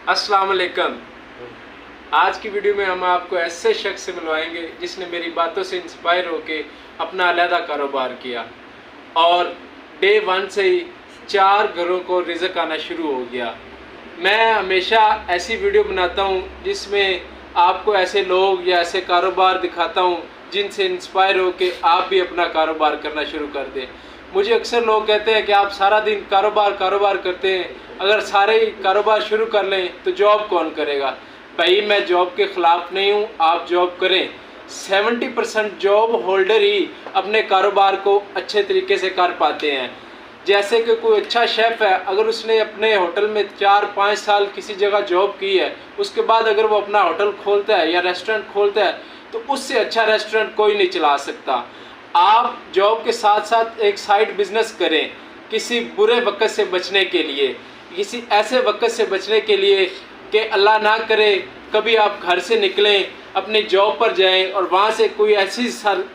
अस्सलाम वालेकुम। आज की वीडियो में हम आपको ऐसे शख्स से मिलवाएंगे जिसने मेरी बातों से इंस्पायर होकर अपना अलहदा कारोबार किया और डे 1 से ही 4 घरों को रिज़्क आना शुरू हो गया। मैं हमेशा ऐसी वीडियो बनाता हूँ जिसमें आपको ऐसे लोग या ऐसे कारोबार दिखाता हूँ जिनसे इंस्पायर होकर आप भी अपना कारोबार करना शुरू कर दें। मुझे अक्सर लोग कहते हैं कि आप सारा दिन कारोबार करते हैं, अगर सारे कारोबार शुरू कर लें तो जॉब कौन करेगा। भाई मैं जॉब के ख़िलाफ़ नहीं हूँ, आप जॉब करें। 70% जॉब होल्डर ही अपने कारोबार को अच्छे तरीके से कर पाते हैं। जैसे कि कोई अच्छा शेफ़ है, अगर उसने अपने होटल में 4-5 साल किसी जगह जॉब की है, उसके बाद अगर वो अपना होटल खोलता है या रेस्टोरेंट खोलता है तो उससे अच्छा रेस्टोरेंट कोई नहीं चला सकता। आप जॉब के साथ साथ एक साइड बिज़नेस करें किसी बुरे वक्त से बचने के लिए, किसी ऐसे वक्त से बचने के लिए कि अल्लाह ना करे कभी आप घर से निकलें, अपनी जॉब पर जाएं और वहाँ से कोई ऐसी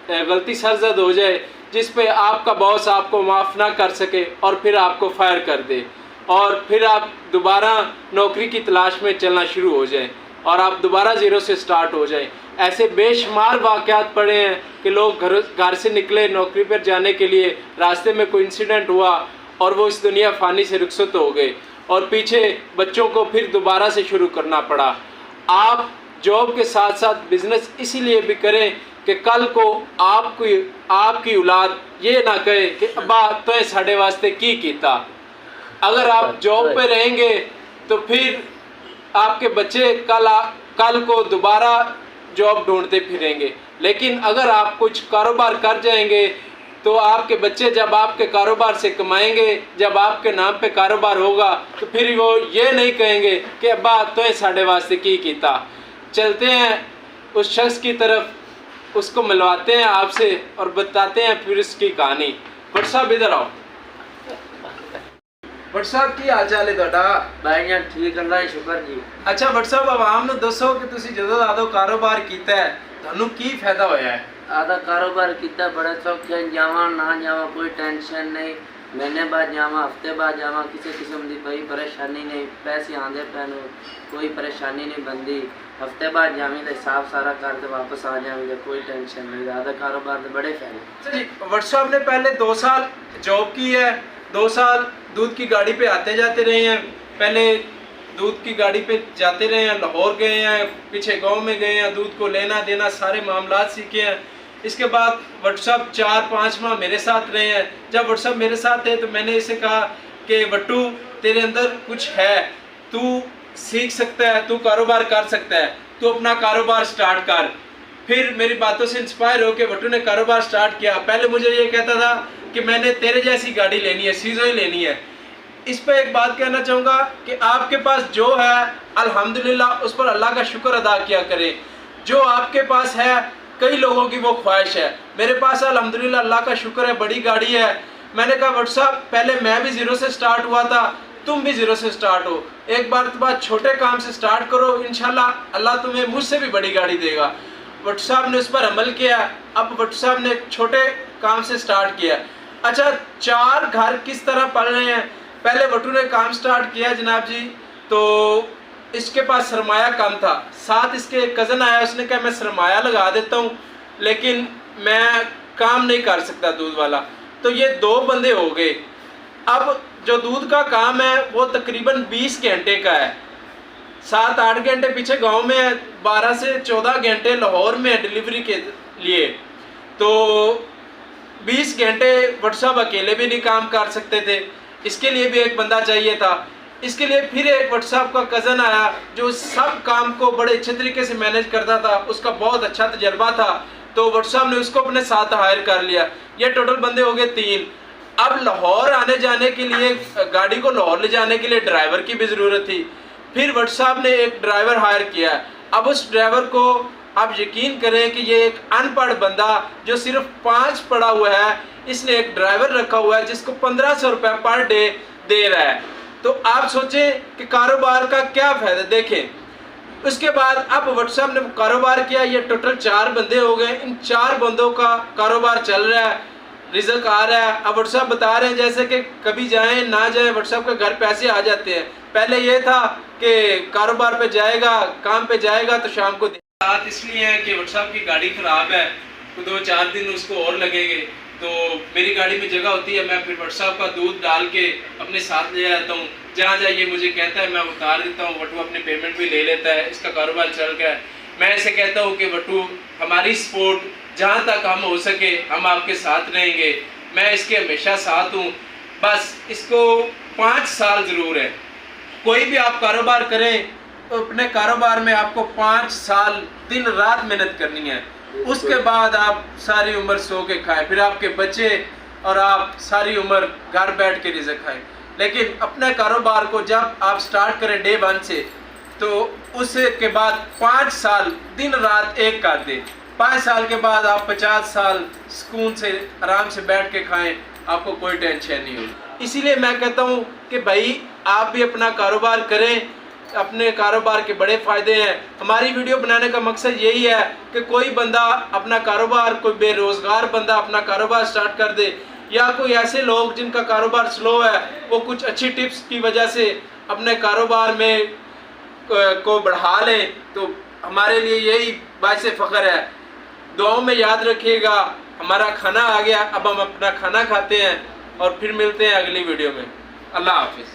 गलती सरजद हो जाए जिस पे आपका बॉस आपको माफ़ ना कर सके और फिर आपको फायर कर दे और फिर आप दोबारा नौकरी की तलाश में चलना शुरू हो जाएं और आप दोबारा ज़ीरो से स्टार्ट हो जाएं। ऐसे बेशुमार वाक़यात पड़े हैं कि लोग घर से निकले नौकरी पर जाने के लिए, रास्ते में कोई इंसिडेंट हुआ और वो इस दुनिया फ़ानी से रुखसत हो गए और पीछे बच्चों को फिर दोबारा से शुरू करना पड़ा। आप जॉब के साथ साथ बिज़नेस इसीलिए भी करें कि कल को आपकी औलाद ये ना कहे कि अब्बा तो साढ़े वास्ते की कीता। अगर आप जॉब पे रहेंगे तो फिर आपके बच्चे कल को दोबारा जॉब ढूंढते फिरेंगे, लेकिन अगर आप कुछ कारोबार कर जाएंगे तो आपके बच्चे जब आपके कारोबार से कमाएंगे, जब आपके नाम पे कारोबार होगा तो फिर वो ये नहीं कहेंगे कि अब्बा तो साढ़े वास्ते की कीता। चलते हैं उस शख्स की तरफ, उसको मिलवाते हैं आपसे और बताते हैं फिर उसकी कहानी। भट्ट साहब इधर आओ। भट्ट साहब की हाल चाल है ਤੁਹਾਡਾ? भाई जान ठीक अल्लाह का शुक्र जी। अच्छा भट्ट साहब आवाम ਨੂੰ ਦੱਸੋ कि ਤੁਸੀਂ ਜਦੋਂ ਆਦੋ ਕਾਰੋਬਾਰ ਕੀਤਾ ਹੈ ਤੁਹਾਨੂੰ ਕੀ ਫਾਇਦਾ ਹੋਇਆ ਹੈ? आधा कारोबार किया बड़ा सौखे जावा ना जावा कोई टेंशन नहीं, महीने बाद जावा हफ्ते बाद जावा किसी किस्म की कोई परेशानी नहीं, पैसे आंदे पैन कोई परेशानी नहीं बनती, हफ्ते बाद जावी तो हिसाब सारा करके वापस आ जाएंगे, कोई टेंशन नहीं। आधा कारोबार के बड़े फायदे। जी भट्ट साहब ने पहले 2 साल जॉब की है, 2 साल दूध की गाड़ी पे आते जाते रहे हैं, पहले दूध की गाड़ी पे जाते रहे हैं, लाहौर गए हैं, पीछे गांव में गए हैं, दूध को लेना देना सारे मामलात सीखे हैं। इसके बाद भट्ट साहब 4-5 माह मेरे साथ रहे हैं। जब भट्ट साहब मेरे साथ थे तो मैंने इसे कहा कि भट्टू तेरे अंदर कुछ है, तू सीख सकता है, तू कारोबार कर सकता है, तू अपना कारोबार स्टार्ट कर। फिर मेरी बातों से इंस्पायर होकर भट्टू ने कारोबार स्टार्ट किया। पहले मुझे ये कहता था कि मैंने तेरे जैसी गाड़ी लेनी है, सीजो ही लेनी है। इस पर एक बात कहना चाहूँगा कि आपके पास जो है अल्हम्दुलिल्लाह उस पर अल्लाह का शुक्र अदा किया करें। जो आपके पास है कई लोगों की वो ख्वाहिश है, मेरे पास अल्हम्दुलिल्लाह अल्लाह का शुक्र है बड़ी गाड़ी है। मैंने कहा भट्ट साहब पहले मैं भी ज़ीरो से स्टार्ट हुआ था, तुम भी ज़ीरो से स्टार्ट हो, एक बार तो बात छोटे काम से स्टार्ट करो, इंशाल्लाह अल्लाह तुम्हें मुझसे भी बड़ी गाड़ी देगा। भट्ट साहब ने उस पर अमल किया। अब भट्ट साहब ने एक छोटे काम से स्टार्ट किया। अच्छा 4 घर किस तरह पल रहे हैं? पहले भट्टू ने काम स्टार्ट किया जनाब जी, तो इसके पास सरमाया कम था, साथ इसके एक कज़न आया, उसने कहा मैं सरमाया लगा देता हूँ लेकिन मैं काम नहीं कर सकता दूध वाला, तो ये 2 बंदे हो गए। अब जो दूध का काम है वो तकरीबन 20 घंटे का है, 7-8 घंटे पीछे गांव में है, 12 से 14 घंटे लाहौर में डिलीवरी के लिए, तो 20 घंटे भट्ट साहब अकेले भी नहीं काम कर सकते थे, इसके लिए भी एक बंदा चाहिए था। इसके लिए फिर एक भट्ट साहब का कज़न आया जो सब काम को बड़े अच्छे तरीके से मैनेज करता था, उसका बहुत अच्छा तजर्बा था, तो भट्ट साहब ने उसको अपने साथ हायर कर लिया। ये टोटल बंदे हो गए 3। अब लाहौर आने जाने के लिए, गाड़ी को लाहौर ले जाने के लिए ड्राइवर की भी ज़रूरत थी। फिर भट्ट साहब ने एक ड्राइवर हायर किया। अब उस ड्राइवर को आप यकीन करें कि ये एक अनपढ़ बंदा जो सिर्फ 5 पढ़ा हुआ है, इसने एक ड्राइवर रखा हुआ है जिसको 1500 रुपये पर डे दे रहा है। तो आप सोचें कि कारोबार का क्या फ़ायदा। देखें उसके बाद अब भट्ट साहब ने कारोबार किया, ये टोटल 4 बंदे हो गए। इन 4 बंदों का कारोबार चल रहा है। رزق آ رہا ہے. اب WhatsApp بتا رہے ہیں جیسے کہ کبھی جائیں نہ جائیں WhatsApp کے گھر پیسے آ جاتے ہیں. پہلے یہ تھا کہ کاروبار پہ جائے گا, کام پہ جائے گا تو شام کو ساتھ اس لیے ہے کہ WhatsApp کی گاڑی خراب ہے, 2-4 دن اس کو اور لگیں گے. تو میری گاڑی میں جگہ ہوتی ہے, میں پھر WhatsApp کا دودھ ڈال کے اپنے ساتھ لے جاتا ہوں. جہاں جائیے مجھے کہتا ہے, میں اتار دیتا ہوں. وٹو اپنی پیمنٹ بھی لے لیتا ہے, اس کا کاروبار چل گیا ہے. میں اسے کہتا ہوں کہ وٹو ہماری سپورٹ جہاں تک ہم ہو سکے ہم آپ کے ساتھ رہیں گے. میں اس کے ہمیشہ ساتھ ہوں. بس اس کو 5 سال ضرور ہے. کوئی بھی آپ کاروبار کریں تو اپنے کاروبار میں آپ کو 5 سال دن رات محنت کرنی ہے. اس کے بعد آپ ساری عمر سو کے کھائیں, پھر آپ کے بچے اور آپ ساری عمر گھر بیٹھ کے رزق کھائیں. لیکن اپنے کاروبار کو جب آپ سٹارٹ کریں ڈے 1 سے, تو اس کے بعد 5 سال دن رات ایک کر دیں. 5 سال کے بعد آپ 50 سال سکون سے آرام سے بیٹھ کے کھائیں, آپ کو کوئی ٹینشن نہیں ہوگی. اسی لیے میں کہتا ہوں کہ بھائی آپ بھی اپنا کاروبار کریں, اپنے کاروبار کے بڑے فائدے ہیں. ہماری ویڈیو بنانے کا مقصد یہی ہے کہ کوئی بندہ اپنا کاروبار, کوئی بے روزگار بندہ اپنا کاروبار سٹارٹ کر دے, یا کوئی ایسے لوگ جن کا کاروبار سلو ہے وہ کچھ اچھی ٹپس کی وجہ سے اپنے کاروبار میں کو بڑھا لیں, تو ہمارے لیے یہی باعث فخر ہے. دعاؤں میں یاد رکھیے گا. ہمارا کھانا آ گیا, اب ہم اپنا کھانا کھاتے ہیں اور پھر ملتے ہیں اگلی ویڈیو میں. اللہ حافظ.